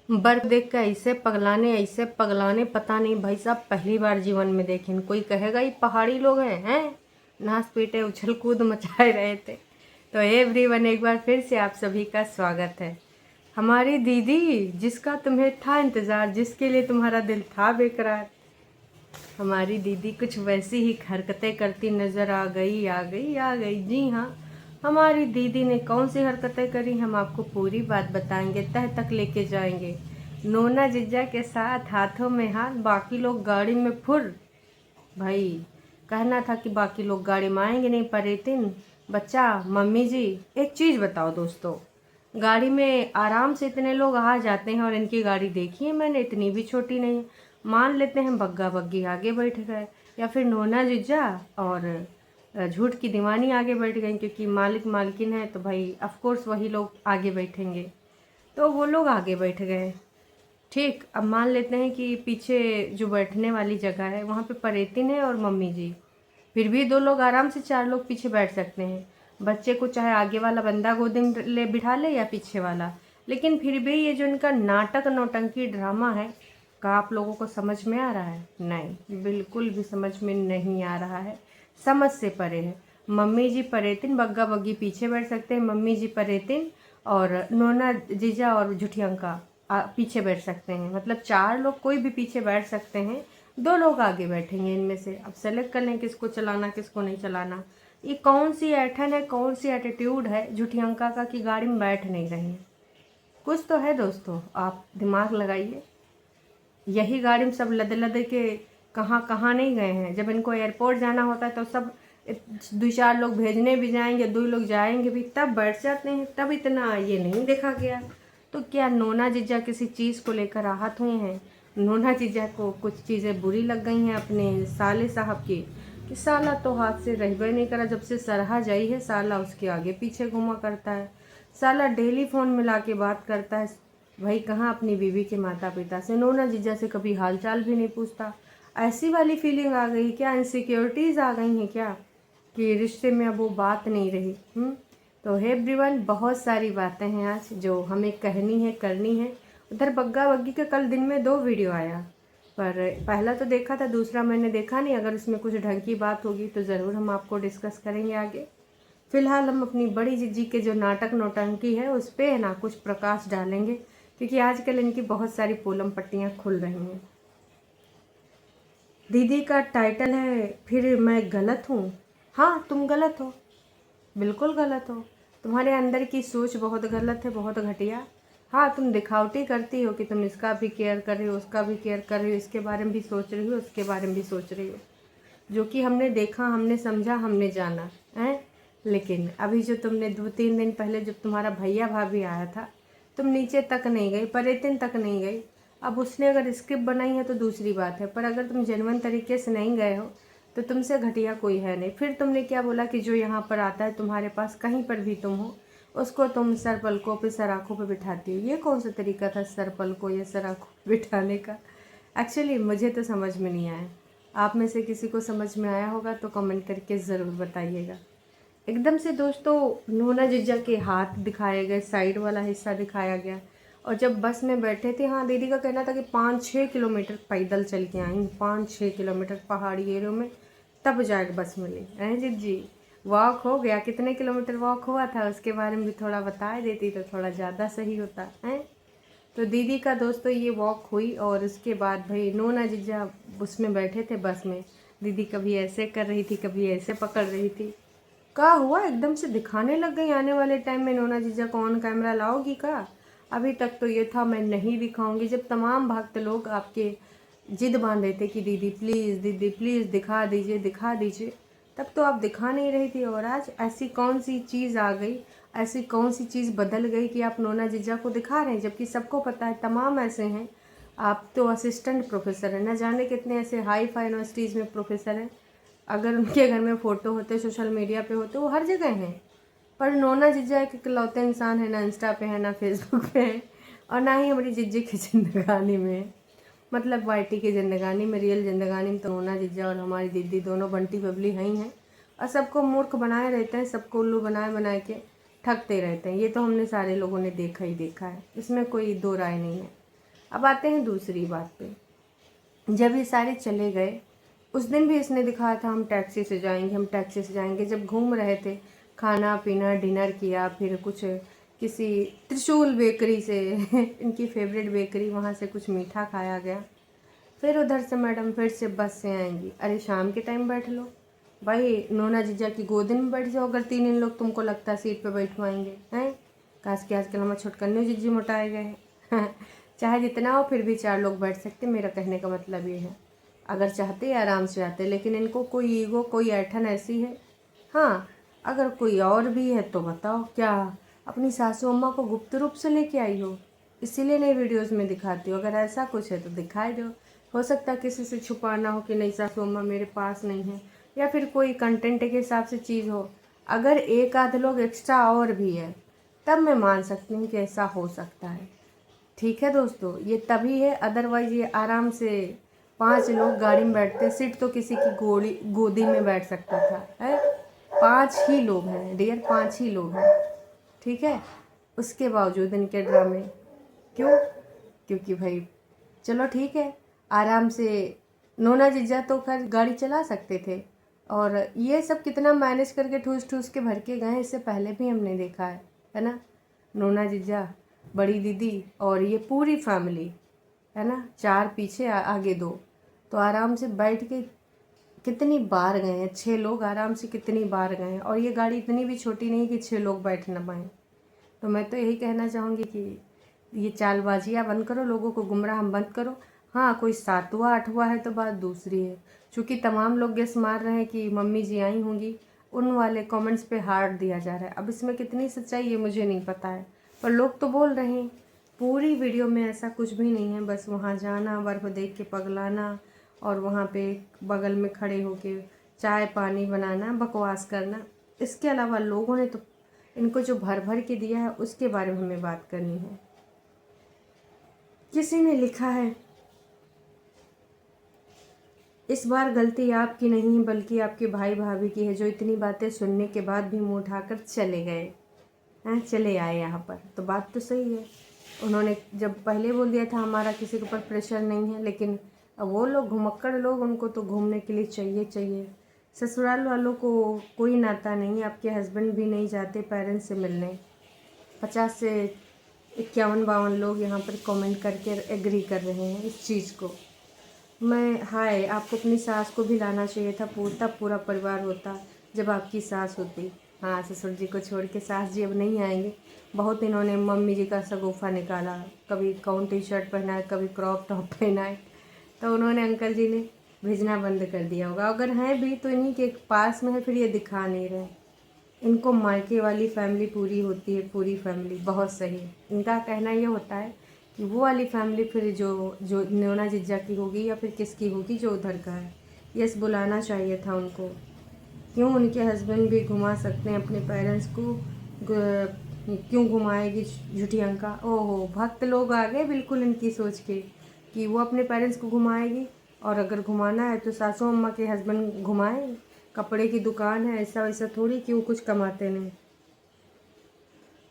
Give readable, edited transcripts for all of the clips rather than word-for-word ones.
बर्फ देख के ऐसे पगलाने पता नहीं भाई साहब, पहली बार जीवन में देखें। कोई कहेगा ये पहाड़ी लोग हैं नाच पीटे उछल कूद मचाए रहे थे। तो एवरीवन, एक बार फिर से आप सभी का स्वागत है। हमारी दीदी, जिसका तुम्हें था इंतज़ार, जिसके लिए तुम्हारा दिल था बेकरार, हमारी दीदी कुछ वैसी ही हरकतें करती नज़र आ गई। जी हाँ, हमारी दीदी ने कौन सी हरकतें करी, हम आपको पूरी बात बताएंगे, तह तक लेके जाएंगे। नोना जिज्जा के साथ हाथों में हाथ, बाकी लोग गाड़ी में फुर। भाई, कहना था कि बाकी लोग गाड़ी में आएंगे नहीं, परेतिन बच्चा मम्मी जी। एक चीज़ बताओ दोस्तों, गाड़ी में आराम से इतने लोग आ जाते हैं और इनकी गाड़ी देखी है मैंने, इतनी भी छोटी नहीं है। मान लेते हैं बग्गा बग्गी आगे बैठ गए, या फिर नोना जिज्जा और झूठ की दीवानी आगे बैठ गई, क्योंकि मालिक मालकिन है तो भाई ऑफ कोर्स वही लोग आगे बैठेंगे। तो वो लोग आगे बैठ गए। ठीक, अब मान लेते हैं कि पीछे जो बैठने वाली जगह है वहाँ पे परेतिन है और मम्मी जी। फिर भी दो लोग आराम से, चार लोग पीछे बैठ सकते हैं। बच्चे को चाहे आगे वाला बंदा गोदी में ले बिठा ले या पीछे वाला। लेकिन फिर भी ये जो इनका नाटक नौटंकी ड्रामा है, का आप लोगों को समझ में आ रहा है? नहीं, बिल्कुल भी समझ में नहीं आ रहा है। समझ से परे है। मम्मी जी परेतिन, बग्गा बग्गी पीछे बैठ सकते हैं, मम्मी जी परेतिन और नोना जीजा और झुठियंका पीछे बैठ सकते हैं। मतलब चार लोग कोई भी पीछे बैठ सकते हैं, दो लोग आगे बैठेंगे इनमें से। अब सेलेक्ट कर लें किसको चलाना किसको नहीं चलाना। ये कौन सी ऐठन है, कौन सी एटीट्यूड है झुठियंका का कि गाड़ी में बैठ नहीं रही है? कुछ तो है दोस्तों, आप दिमाग लगाइए। यही गाड़ी में सब लद लद के कहाँ कहाँ नहीं गए हैं। जब इनको एयरपोर्ट जाना होता है तो सब दो चार लोग भेजने भी जाएंगे, दो लोग जाएंगे भी, तब बैठ जाते हैं। तब इतना ये नहीं देखा गया। तो क्या नोना जीजा किसी चीज़ को लेकर आहत हुए हैं? नोना जीजा को कुछ चीज़ें बुरी लग गई हैं अपने साले साहब की, कि साला तो हाथ से रहबे नहीं करा। जब से सरहा जाई है साला उसके आगे पीछे घुमा करता है। साला डेली फ़ोन मिला के बात करता है। भाई कहाँ अपनी बीवी के माता पिता से, नोना जीजा से कभी हालचाल भी नहीं पूछता। ऐसी वाली फीलिंग आ गई क्या? इनसिक्योरिटीज़ आ गई हैं क्या कि रिश्ते में अब वो बात नहीं रही? तो हे एवरीवन, बहुत सारी बातें हैं आज जो हमें कहनी है, करनी है। उधर बग्गा बग्गी का कल दिन में 2 वीडियो आया, पर पहला तो देखा था, दूसरा मैंने देखा नहीं। अगर उसमें कुछ ढंग की बात होगी तो ज़रूर हम आपको डिस्कस करेंगे आगे। फिलहाल हम अपनी बड़ी जीजी के जो नाटक नौटंकी है उस पर है ना कुछ प्रकाश डालेंगे, क्योंकि आजकल इनकी बहुत सारी पोलम पट्टियाँ खुल रही हैं। दीदी का टाइटल है फिर मैं गलत हूँ। हाँ, तुम गलत हो, बिल्कुल गलत हो। तुम्हारे अंदर की सोच बहुत गलत है, बहुत घटिया। हाँ, तुम दिखावटी करती हो कि तुम इसका भी केयर कर रही हो, उसका भी केयर कर रही हो, इसके बारे में भी सोच रही हो, उसके बारे में भी सोच रही हो, जो कि हमने देखा, हमने समझा, हमने जाना है। लेकिन अभी जो तुमने 2-3 दिन पहले जब तुम्हारा भैया भाभी आया था, तुम नीचे तक नहीं गई, परेतिन तक नहीं गई। अब उसने अगर स्क्रिप्ट बनाई है तो दूसरी बात है, पर अगर तुम जेन्युइन तरीके से नहीं गए हो तो तुमसे घटिया कोई है नहीं। फिर तुमने क्या बोला कि जो यहाँ पर आता है तुम्हारे पास, कहीं पर भी तुम हो, उसको तुम सर पलकों पे सर आँखों पे बिठाती हो। ये कौन सा तरीका था सर पलकों या सर आँखों पे बिठाने का? एक्चुअली मुझे तो समझ में नहीं आया। आप में से किसी को समझ में आया होगा तो कमेंट करके ज़रूर बताइएगा। एकदम से दोस्तों नोना जीजा के हाथ दिखाए गए, साइड वाला हिस्सा दिखाया गया। और जब बस में बैठे थे, हाँ, दीदी का कहना था कि 5-6 किलोमीटर पैदल चल के आई, 5-6 किलोमीटर पहाड़ी एरियो में, तब जाके बस मिली है जी। वॉक हो गया, कितने किलोमीटर वॉक हुआ था उसके बारे में भी थोड़ा बता देती तो थोड़ा ज़्यादा सही होता है। तो दीदी का दोस्तों ये वॉक हुई और उसके बाद भाई नोना जीजा उसमें बैठे थे बस में। दीदी कभी ऐसे कर रही थी, कभी ऐसे पकड़ रही थी। क्या हुआ, एकदम से दिखाने लग गई आने वाले टाइम में नोना जीजा को ऑन कैमरा लाओगी का? अभी तक तो ये था मैं नहीं दिखाऊंगी। जब तमाम भक्त लोग आपके जिद बांधे थे कि दीदी प्लीज़ दिखा दीजिए, दिखा दीजिए, तब तो आप दिखा नहीं रही थी। और आज ऐसी कौन सी चीज़ आ गई, ऐसी कौन सी चीज़ बदल गई कि आप नोना जीजा को दिखा रहे हैं? जबकि सबको पता है, तमाम ऐसे हैं। आप तो असिस्टेंट प्रोफेसर हैं, न जाने कितने ऐसे हाई फाई यूनिवर्सिटीज़ में प्रोफेसर हैं। अगर उनके घर में फ़ोटो होते, सोशल मीडिया पे होते, वो हर जगह हैं। पर नोना जीजा एक इकलौते इंसान है, ना इंस्टा पे है, ना फेसबुक पे है, और ना ही हमारी जीजी की जिंदगानी में है। मतलब वाईटी की जिंदगानी में, रियल जिंदगानी में तो नोना जीजा और हमारी दीदी दोनों बंटी बबली हैं ही हैं। और सबको मूर्ख बनाए रहते हैं, सबको उल्लू बनाए बनाए के ठगते रहते हैं। ये तो हमने सारे लोगों ने देखा ही देखा है, इसमें कोई दो राय नहीं है। अब आते हैं दूसरी बात पे। जब ये सारे चले गए, उस दिन भी इसने दिखाया था हम टैक्सी से जाएंगे, हम टैक्सी से जाएंगे। जब घूम रहे थे, खाना पीना डिनर किया, फिर कुछ किसी त्रिशूल बेकरी से इनकी फेवरेट बेकरी, वहाँ से कुछ मीठा खाया गया। फिर उधर से मैडम फिर से बस से आएंगी। अरे शाम के टाइम बैठ लो भाई, नोना जीजा की गोद में बैठ जाओ अगर 3 लोग तुमको लगता है सीट पे बैठवाएंगे हैं। काश के आजकल हमारे छोटकन्नू जीजी मोटाए गए हैं चाहे जितना हो फिर भी 4 लोग बैठ सकते। मेरा कहने का मतलब ये है, अगर चाहते आराम से आते, लेकिन इनको कोई ईगो कोई ऐठन ऐसी है। हाँ, अगर कोई और भी है तो बताओ, क्या अपनी सासू अम्मा को गुप्त रूप से लेके आई हो, इसीलिए नई वीडियोस में दिखाती हो? अगर ऐसा कुछ है तो दिखाई दो। हो सकता है किसी से छुपाना हो कि नहीं सासू अम्मा मेरे पास नहीं है, या फिर कोई कंटेंट के हिसाब से चीज़ हो। अगर एक आध लोग एक्स्ट्रा और भी है तब मैं मान सकती हूँ कि ऐसा हो सकता है। ठीक है दोस्तों, ये तभी है, अदरवाइज ये आराम से 5 लोग गाड़ी में बैठते, सीट तो किसी की गोदी में बैठ सकता था है। 5 ही लोग हैं डियर, 5 ही लोग हैं, ठीक है। उसके बावजूद इनके ड्रामे क्यों? क्योंकि भाई चलो ठीक है, आराम से नोना जीजा तो खैर गाड़ी चला सकते थे, और ये सब कितना मैनेज करके ठूस ठूस के भर के गए, इससे पहले भी हमने देखा है ना। नोना जीजा, बड़ी दीदी और ये पूरी फैमिली है ना, 4 पीछे आगे 2, तो आराम से बैठ के कितनी बार गए हैं। 6 लोग आराम से कितनी बार गए हैं, और ये गाड़ी इतनी भी छोटी नहीं कि 6 लोग बैठ ना पाएँ। तो मैं तो यही कहना चाहूँगी कि ये चालबाजियाँ बंद करो, लोगों को गुमराह बंद करो। हाँ, कोई 7वां 8वां है तो बात दूसरी है। चूँकि तमाम लोग गेस मार रहे हैं कि मम्मी जी आई होंगी, उन वाले कमेंट्स पे हार्ट दिया जा रहा है। अब इसमें कितनी सच्चाई है मुझे नहीं पता है, पर लोग तो बोल रहे हैं। पूरी वीडियो में ऐसा कुछ भी नहीं है, बस वहाँ जाना, बर्फ़ देख के पगलाना, और वहाँ पे बगल में खड़े होके चाय पानी बनाना, बकवास करना। इसके अलावा लोगों ने तो इनको जो भर भर के दिया है उसके बारे में हमें बात करनी है। किसी ने लिखा है, इस बार गलती आपकी नहीं बल्कि आपके भाई भाभी की है, जो इतनी बातें सुनने के बाद भी मुंह उठाकर चले गए हैं, चले आए यहाँ पर। तो बात तो सही है, उन्होंने जब पहले बोल दिया था हमारा किसी के ऊपर प्रेशर नहीं है, लेकिन अब वो लोग घुमक्कड़ लोग, उनको तो घूमने के लिए चाहिए। ससुराल वालों को कोई नाता नहीं है, आपके हस्बैंड भी नहीं जाते पेरेंट्स से मिलने। 50 से 51-52 लोग यहाँ पर कमेंट करके एग्री कर रहे हैं इस चीज़ को। हाय, आपको अपनी सास को भी लाना चाहिए था, तब पूरा परिवार होता जब आपकी सास होती। हाँ, ससुर जी को छोड़ के सास जी अब नहीं आएंगे। बहुत इन्होंने मम्मी जी का सगोफा निकाला, कभी कौन टी शर्ट पहना है, कभी क्रॉप टॉप पहना है, तो उन्होंने अंकल जी ने भेजना बंद कर दिया होगा। अगर हैं भी तो इन्हीं के पास में है, फिर ये दिखा नहीं रहे। इनको मायके वाली फैमिली पूरी होती है, पूरी फैमिली बहुत सही। इनका कहना ये होता है कि वो वाली फैमिली फिर जो नोना जीजा की होगी या फिर किसकी होगी जो उधर का है। यस, बुलाना चाहिए था उनको। क्यों उनके हस्बैंड भी घुमा सकते हैं अपने पेरेंट्स को, क्यों घुमाएगी झूठी अंका? ओहो, भक्त लोग आ गए बिल्कुल इनकी सोच के कि वो अपने पेरेंट्स को घुमाएगी, और अगर घुमाना है तो सासू अम्मा के हस्बैंड घुमाएं। कपड़े की दुकान है, ऐसा वैसा थोड़ी कि वो कुछ कमाते नहीं।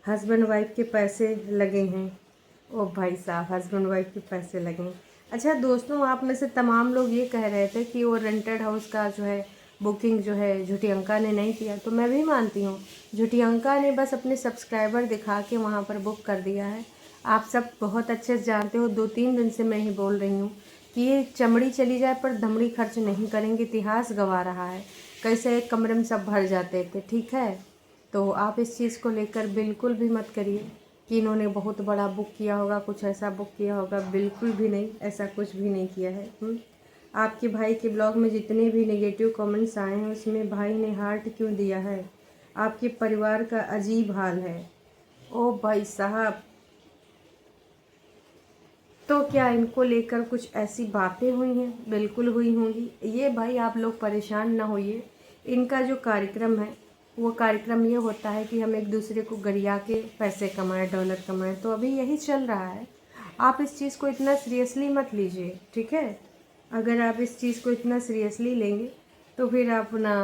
हस्बैंड वाइफ के पैसे लगे हैं। ओ भाई साहब, हस्बैंड वाइफ के पैसे लगे हैं। अच्छा दोस्तों, आप में से तमाम लोग ये कह रहे थे कि वो रेंटेड हाउस का जो है बुकिंग जो है झूठी अंका ने नहीं किया, तो मैं भी मानती हूँ झूठी अंका ने बस अपने सब्सक्राइबर दिखा के वहाँ पर बुक कर दिया है। आप सब बहुत अच्छे से जानते हो, 2-3 दिन से मैं ही बोल रही हूँ कि ये चमड़ी चली जाए पर दमड़ी खर्च नहीं करेंगे। इतिहास गवा रहा है कैसे एक कमरे में सब भर जाते थे, ठीक है। तो आप इस चीज़ को लेकर बिल्कुल भी मत करिए कि इन्होंने बहुत बड़ा बुक किया होगा, कुछ ऐसा बुक किया होगा। बिल्कुल भी नहीं, ऐसा कुछ भी नहीं किया है। आपके भाई के ब्लॉग में जितने भी नेगेटिव कमेंट्स आए हैं उसमें भाई ने हार्ट क्यों दिया है? आपके परिवार का अजीब हाल है। ओ भाई साहब, तो क्या इनको लेकर कुछ ऐसी बातें हुई हैं? बिल्कुल हुई होंगी। ये भाई आप लोग परेशान ना होइए, इनका जो कार्यक्रम है वो कार्यक्रम ये होता है कि हम एक दूसरे को गरिया के पैसे कमाएं, डॉलर कमाएं। तो अभी यही चल रहा है। आप इस चीज़ को इतना सीरियसली मत लीजिए, ठीक है। अगर आप इस चीज़ को इतना सीरियसली लेंगे तो फिर आप ना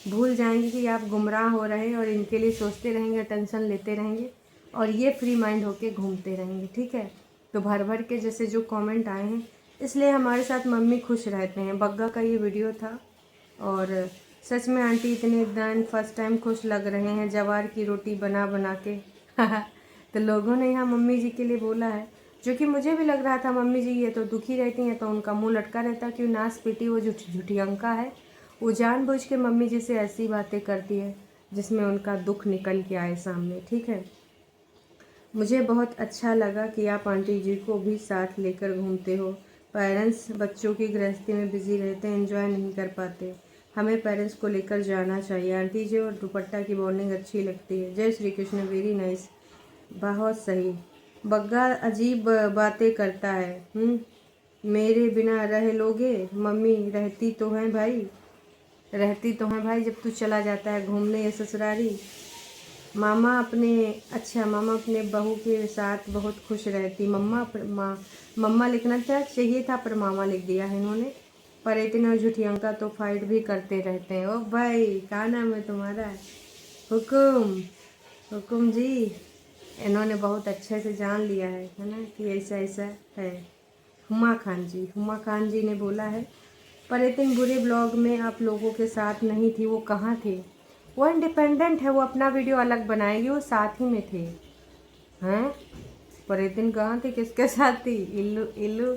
भूल जाएंगे कि आप गुमराह हो रहे हैं, और इनके लिए सोचते रहेंगे, टेंशन लेते रहेंगे, और ये फ्री माइंड होके घूमते रहेंगे, ठीक है। तो भर भर के जैसे जो कमेंट आए हैं, इसलिए हमारे साथ मम्मी खुश रहते हैं। बग्गा का ये वीडियो था और सच में आंटी इतने दिन फर्स्ट टाइम खुश लग रहे हैं जवार की रोटी बना बना के। तो लोगों ने यहाँ मम्मी जी के लिए बोला है, जो कि मुझे भी लग रहा था मम्मी जी ये तो दुखी रहती हैं तो उनका मुंह लटका रहता, क्यों नाश पीटी वो झूठी झूठी अंका है, वो जानबूझ के मम्मी जी से ऐसी बातें करती है जिसमें उनका दुख निकल के आए सामने। ठीक है, मुझे बहुत अच्छा लगा कि आप आंटी जी को भी साथ लेकर घूमते हो। पेरेंट्स बच्चों की गृहस्थी में बिजी रहते हैं, एंजॉय नहीं कर पाते, हमें पेरेंट्स को लेकर जाना चाहिए। आंटी जी और दुपट्टा की बॉन्डिंग अच्छी लगती है। जय श्री कृष्ण, वेरी नाइस, बहुत सही। बग्गा अजीब बातें करता है। मेरे बिना रह लोगे? मम्मी रहती तो हैं भाई, रहती तो हैं भाई, जब तू चला जाता है घूमने या ससुरारी। मामा अपने बहू के साथ बहुत खुश रहती। मम्मा लिखना चाहिए था पर मामा लिख दिया है इन्होंने। पर इतने झूठी अंका तो फाइट भी करते रहते हैं। ओ भाई, क्या नाम है तुम्हारा? हुकुम, हुकुम जी। इन्होंने बहुत अच्छे से जान लिया है ना कि ऐसा ऐसा है। हुमा खान जी ने बोला है, पर इतने बुरे ब्लॉग में आप लोगों के साथ नहीं थी, वो कहाँ थे? वो इंडिपेंडेंट है, वो अपना वीडियो अलग बनाएगी, वो साथ ही में थे हैं। पर इतने कहाँ थे, किसके साथ थी? इल्लू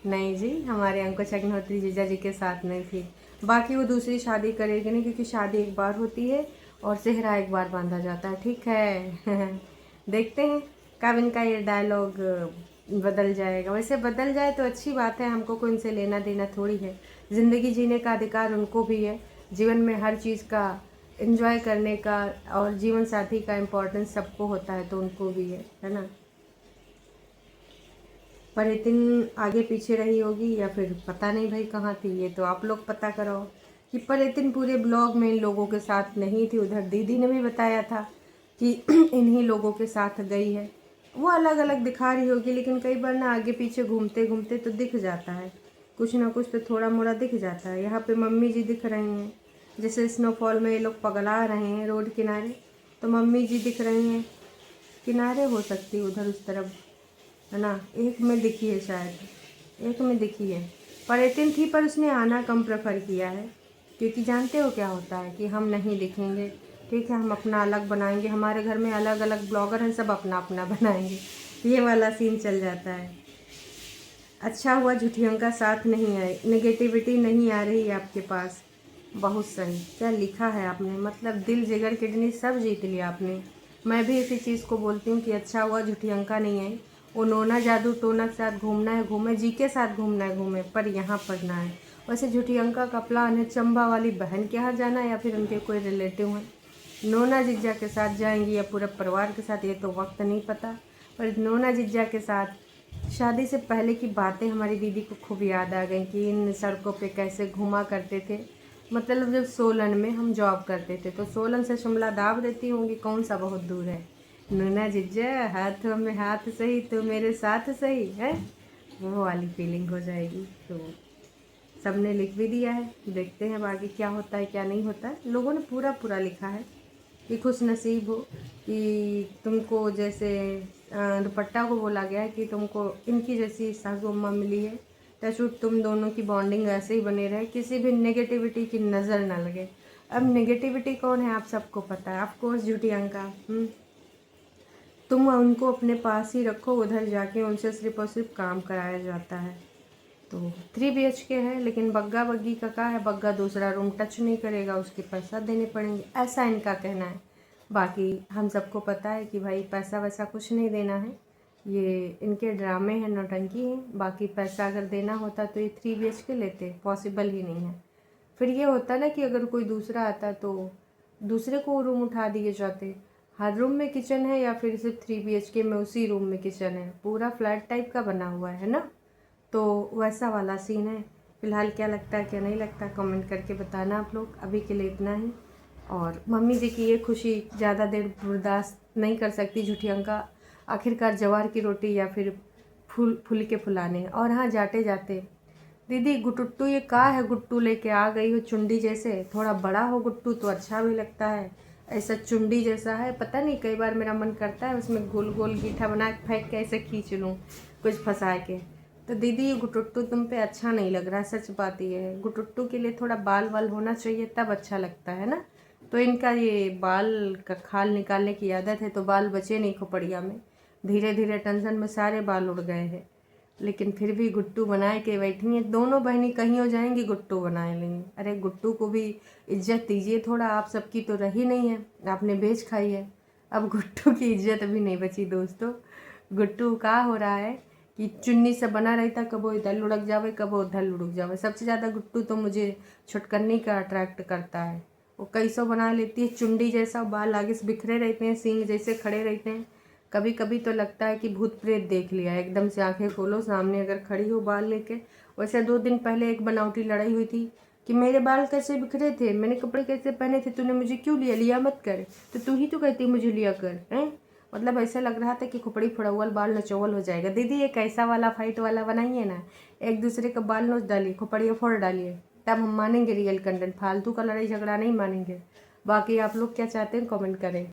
नहीं जी, हमारे अंकुश अग्निहोत्री जीजा जी के साथ नहीं थी। बाकी वो दूसरी शादी करेगी नहीं, क्योंकि शादी एक बार होती है और सेहरा एक बार बांधा जाता है। ठीक है। देखते हैं कब इनका ये डायलॉग बदल जाएगा। वैसे बदल जाए तो अच्छी बात है, हमको कोई इनसे लेना देना थोड़ी है। ज़िंदगी जीने का अधिकार उनको भी है, जीवन में हर चीज़ का एंजॉय करने का और जीवन साथी का इम्पोर्टेंस सबको होता है, तो उनको भी है ना। पर इतनी आगे पीछे रही होगी या फिर पता नहीं भाई कहाँ थी, ये तो आप लोग पता करो कि पर इतने पूरे ब्लॉग में इन लोगों के साथ नहीं थी। उधर दीदी ने भी बताया था कि इन्हीं लोगों के साथ गई है। वो अलग अलग दिखा रही होगी, लेकिन कई बार ना आगे पीछे घूमते घूमते तो दिख जाता है, कुछ ना कुछ तो थोड़ा मोड़ा दिख जाता है। यहाँ पे मम्मी जी दिख रही हैं, जैसे स्नोफॉल में ये लोग पगला रहे हैं रोड किनारे, तो मम्मी जी दिख रही हैं किनारे, हो सकती उधर उस तरफ, है ना। एक में दिखी है शायद, एक में दिखी है। पर एतिन थी, पर उसने आना कम प्रेफर किया है, क्योंकि जानते हो क्या होता है कि हम नहीं दिखेंगे, ठीक है, हम अपना अलग बनाएंगे। हमारे घर में अलग अलग ब्लॉगर हैं, सब अपना अपना बनाएंगे, ये वाला सीन चल जाता है। अच्छा हुआ झूठियों का साथ नहीं आए, नेगेटिविटी नहीं आ रही है आपके पास। बहुत सही, क्या लिखा है आपने, मतलब दिल जिगर किडनी सब जीत लिया आपने। मैं भी इसी चीज़ को बोलती हूँ कि अच्छा हुआ झूठियंका नहीं आई। वो नोना जादू टोना के साथ घूमना है घूमे, जी के साथ घूमना है घूमे, पर यहाँ पर ना है। वैसे झूठियंका का प्लान है चंबा वाली बहन के यहाँ जाना, या फिर उनके कोई रिलेटिव हैं। नोना जिज्जा के साथ जाएंगी या पूरे परिवार के साथ, ये तो वक्त नहीं पता। पर नोना जिज्जा के साथ शादी से पहले की बातें हमारी दीदी को खूब याद आ गई कि इन सड़कों पे कैसे घुमा करते थे। मतलब जब सोलन में हम जॉब करते थे, तो सोलन से शिमला दाब देती होंगी, कौन सा बहुत दूर है। नूना जिज्जा हाथों में हाथ सही तो मेरे साथ सही है, वो वाली फीलिंग हो जाएगी। तो सबने लिख भी दिया है, देखते हैं बाकी क्या होता है क्या नहीं होता है। लोगों ने पूरा पूरा लिखा है कि खुश नसीब हो कि तुमको, जैसे दुपट्टा को बोला गया है कि तुमको इनकी जैसी सासू अम्मा मिली है, टचवुड तुम दोनों की बॉन्डिंग ऐसे ही बने रहे, किसी भी नेगेटिविटी की नज़र ना लगे। अब नेगेटिविटी कौन है आप सबको पता है, ऑफकोर्स झूठी अंका। तुम उनको अपने पास ही रखो, उधर जाके उनसे सिर्फ और सिर्फ काम कराया जाता है। तो 3 BHK है, लेकिन बग्गा बग्गी का क्या है, बग्गा दूसरा रूम टच नहीं करेगा, उसके पैसा देने पड़ेंगे, ऐसा इनका कहना है। बाकी हम सबको पता है कि भाई पैसा वैसा कुछ नहीं देना है, ये इनके ड्रामे हैं, नौटंकी हैं। बाकी पैसा अगर देना होता तो ये 3 BHK लेते, पॉसिबल ही नहीं है। फिर ये होता ना कि अगर कोई दूसरा आता तो दूसरे को रूम उठा दिए जाते। हर रूम में किचन है या फिर सिर्फ 3 BHK में उसी रूम में किचन है, पूरा फ्लैट टाइप का बना हुआ है ना, तो वैसा वाला सीन है। फिलहाल क्या लगता है क्या नहीं लगता, कमेंट करके बताना आप लोग। अभी के लिए इतना ही। और मम्मी जी की ये खुशी ज़्यादा देर बर्दाश्त नहीं कर सकती झूठियंका, आखिरकार जवार की रोटी या फिर फूल के फुलाने। और हाँ, जाते जाते दीदी गुटुट्टू ये का है, गुट्टू लेके आ गई हो चुंडी जैसे, थोड़ा बड़ा हो गुट्टू तो अच्छा भी लगता है, ऐसा चुंडी जैसा है, पता नहीं कई बार मेरा मन करता है उसमें गोल गोल गीठा बना के फेंक के ऐसे खींच लूँ, कुछ फंसा के। तो दीदी ये गुटुट्टू तुम पे अच्छा नहीं लग रहा, सच बात ये है। गुटुट्टू के लिए थोड़ा बाल वाल होना चाहिए तब अच्छा लगता है ना। तो इनका ये बाल का खाल निकालने की आदत है, तो बाल बचे नहीं खोपड़िया में। धीरे धीरे टेंशन में सारे बाल उड़ गए हैं, लेकिन फिर भी गुट्टू बनाए के बैठी हैं। दोनों बहनी कहीं हो जाएंगी, गुट्टू बनाए लेंगी। अरे गुट्टू को भी इज्जत दीजिए थोड़ा, आप सबकी तो रही नहीं है, आपने बेच खाई है। अब गुट्टू की इज्जत भी नहीं बची दोस्तों। गुट्टू का हो रहा है कि चुन्नी से बना रहता, कबो इधर लुढ़क जावे कबो उधर लुढ़क जावे। सबसे ज़्यादा गुट्टू तो मुझे छुटकन्नी का अट्रैक्ट करता है। वो कैसो बना लेती है, चुंडी जैसा, बाल आगे से बिखरे रहते हैं, सींग जैसे खड़े रहते हैं। कभी कभी तो लगता है कि भूत प्रेत देख लिया है। एकदम से आंखें खोलो, सामने अगर खड़ी हो बाल लेके। वैसे 2 दिन पहले एक बनावटी लड़ाई हुई थी कि मेरे बाल कैसे बिखरे थे, मैंने कपड़े कैसे पहने थे, तूने मुझे क्यों लिया, लिया मत कर, तो तू ही तो कहती मुझे लिया कर, हैं। मतलब ऐसा लग रहा था कि खोपड़ी फड़ौल बाल नचोवल हो जाएगा। दीदी ये कैसा वाला फाइट वाला बनाइए ना, एक दूसरे का बाल नोच डालिए, खोपड़िया फोड़ डालिए, तब हम मानेंगे रियल कंटेंट। फालतू का लड़ाई झगड़ा नहीं मानेंगे। बाकी आप लोग क्या चाहते हैं कमेंट करें।